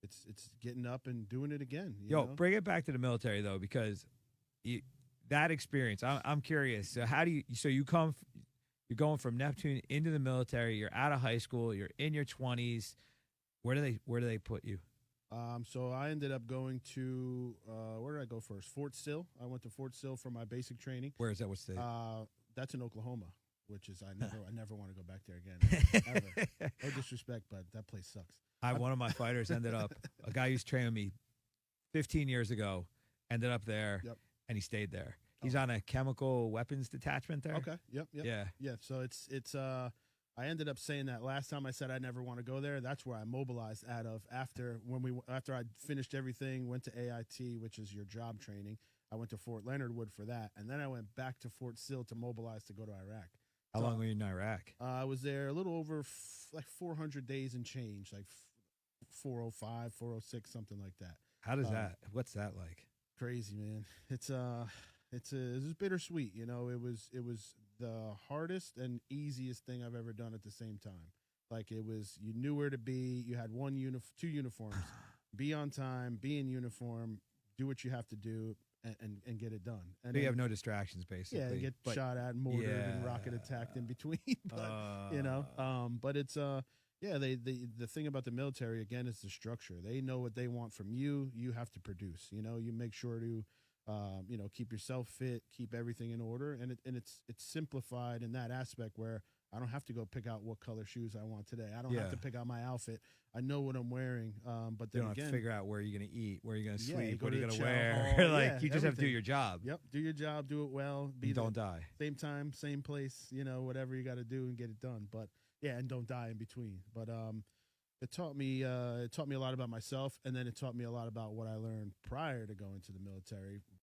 It's getting up and doing it again. Yo, bring it back to the military though, because that experience. I'm curious. So how do you? So you come. You're going from Neptune into the military. You're out of high school. You're in your 20s. Where do they put you? So I ended up going to where did I go first? Fort Sill. I went to Fort Sill for my basic training. Where is that? What state? That's in Oklahoma, which is I never want to go back there again. Ever. No disrespect, but that place sucks. One of my fighters ended up a guy who's trained me 15 years ago. Ended up there, and he stayed there. He's on a chemical weapons detachment there. Okay. Yep. Yeah. So it's I ended up saying that last time I said I never want to go there. That's where I mobilized out of after I finished everything, went to AIT, which is your job training. I went to Fort Leonard Wood for that, and then I went back to Fort Sill to mobilize to go to Iraq. How long were you in Iraq? I was there a little over like 400 days and change, like 405, 406, something like that. How does that? What's that like? Crazy, man. It's bittersweet. You know, it was the hardest and easiest thing I've ever done at the same time. Like you knew where to be. You had two uniforms. Be on time. Be in uniform. Do what you have to do. And get it done. And so you have no distractions, basically. Yeah, get shot at, mortared, and rocket attacked in between. But but it's the thing about the military again is the structure. They know what they want from you. You have to produce. You know, you make sure to keep yourself fit, keep everything in order, and it's simplified in that aspect where I don't have to go pick out what color shoes I want today. I don't have to pick out my outfit. I know what I'm wearing. But then you don't have to figure out where you're going to eat, where you're going to sleep, what you're going to wear. You just have to do your job. Yep, do your job, do it well. Don't die. Same time, same place. Whatever you got to do and get it done. But and don't die in between. But it taught me a lot about myself, and then it taught me a lot about what I learned prior to going to the military.